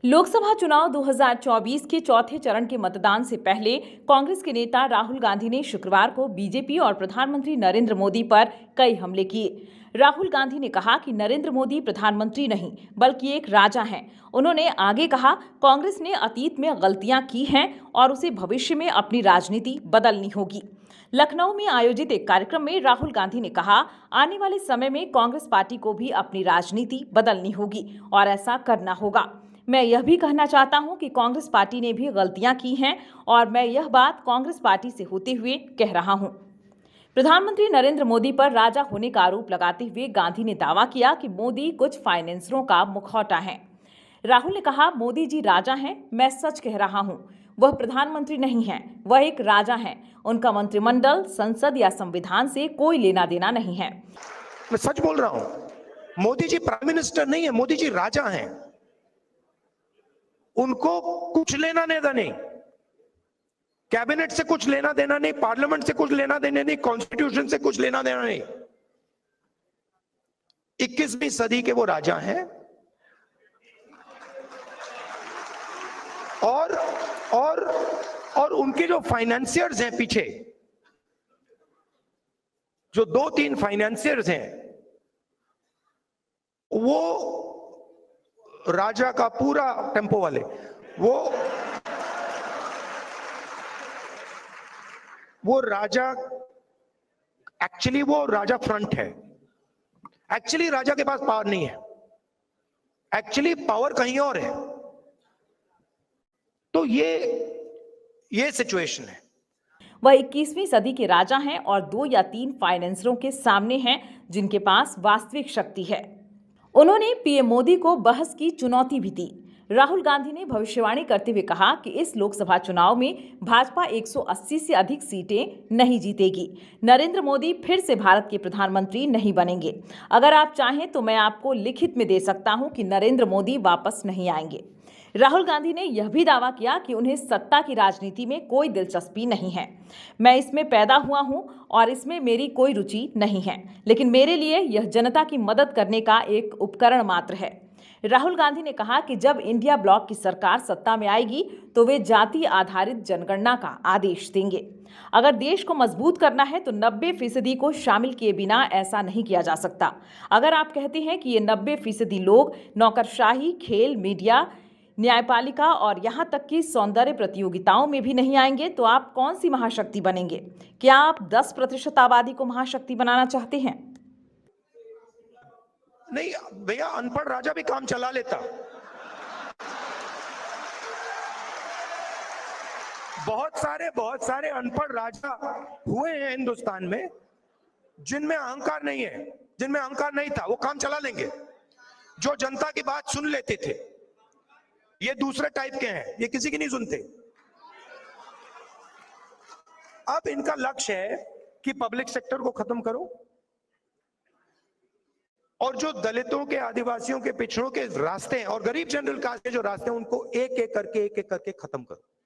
लोकसभा चुनाव 2024 के चौथे चरण के मतदान से पहले कांग्रेस के नेता राहुल गांधी ने शुक्रवार को बीजेपी और प्रधानमंत्री नरेंद्र मोदी पर कई हमले किए। राहुल गांधी ने कहा कि नरेंद्र मोदी प्रधानमंत्री नहीं बल्कि एक राजा हैं। उन्होंने आगे कहा, कांग्रेस ने अतीत में गलतियां की हैं और उसे भविष्य में अपनी राजनीति बदलनी होगी। लखनऊ में आयोजित एक कार्यक्रम में राहुल गांधी ने कहा, आने वाले समय में कांग्रेस पार्टी को भी अपनी राजनीति बदलनी होगी और ऐसा करना होगा। मैं यह भी कहना चाहता हूं कि कांग्रेस पार्टी ने भी गलतियां की हैं और मैं यह बात कांग्रेस पार्टी से होते हुए कह रहा हूं। प्रधानमंत्री नरेंद्र मोदी पर राजा होने का आरोप लगाते हुए गांधी ने दावा किया कि मोदी कुछ फाइनेंसरों का मुखौटा है। राहुल ने कहा, मोदी जी राजा हैं, मैं सच कह रहा हूं। वह प्रधानमंत्री नहीं हैं, वह एक राजा हैं। उनका मंत्रिमंडल, संसद या संविधान से कोई लेना देना नहीं है। मैं सच बोल रहा हूं। मोदी जी प्राइम मिनिस्टर नहीं है, मोदी जी राजा हैं। उनको कुछ लेना देना नहीं, कैबिनेट से कुछ लेना देना नहीं, पार्लियामेंट से कुछ लेना देना नहीं, कॉन्स्टिट्यूशन से कुछ लेना देना नहीं। 21वीं सदी के वो राजा हैं और उनके जो फाइनेंसियर्स हैं पीछे, जो 2-3 फाइनेंसियर्स हैं, वो राजा का पूरा टेम्पो वाले, वो राजा, एक्चुअली वो राजा फ्रंट है। एक्चुअली राजा के पास पावर नहीं है, एक्चुअली पावर कहीं और है। तो ये सिचुएशन है। वह 21वीं सदी के राजा हैं और 2 या 3 फाइनेंसरों के सामने हैं जिनके पास वास्तविक शक्ति है। उन्होंने पीएम मोदी को बहस की चुनौती भी दी। राहुल गांधी ने भविष्यवाणी करते हुए कहा कि इस लोकसभा चुनाव में भाजपा 180 से अधिक सीटें नहीं जीतेगी। नरेंद्र मोदी फिर से भारत के प्रधानमंत्री नहीं बनेंगे। अगर आप चाहें तो मैं आपको लिखित में दे सकता हूं कि नरेंद्र मोदी वापस नहीं आएंगे। राहुल गांधी ने यह भी दावा किया कि उन्हें सत्ता की राजनीति में कोई दिलचस्पी नहीं है। मैं इसमें पैदा हुआ हूं और इसमें मेरी कोई रुचि नहीं है, लेकिन मेरे लिए यह जनता की मदद करने का एक उपकरण मात्र है। राहुल गांधी ने कहा कि जब इंडिया ब्लॉक की सरकार सत्ता में आएगी तो वे जाति आधारित जनगणना का आदेश देंगे। अगर देश को मजबूत करना है तो 90% को शामिल किए बिना ऐसा नहीं किया जा सकता। अगर आप कहते हैं कि ये 90% लोग नौकरशाही, खेल, मीडिया, न्यायपालिका और यहाँ तक कि सौंदर्य प्रतियोगिताओं में भी नहीं आएंगे तो आप कौन सी महाशक्ति बनेंगे? क्या आप 10% आबादी को महाशक्ति बनाना चाहते हैं? नहीं भैया, अनपढ़ राजा भी काम चला लेता। बहुत सारे अनपढ़ राजा हुए हैं हिंदुस्तान में, जिनमें अहंकार नहीं है, जिनमें अहंकार नहीं था, वो काम चला लेंगे। जो जनता की बात सुन लेते थे, ये दूसरे टाइप के हैं, ये किसी की नहीं सुनते। अब इनका लक्ष्य है कि पब्लिक सेक्टर को खत्म करो और जो दलितों के, आदिवासियों के, पिछड़ों के रास्ते हैं और गरीब जनरल कास्ट के जो रास्ते हैं, उनको एक एक करके खत्म करो।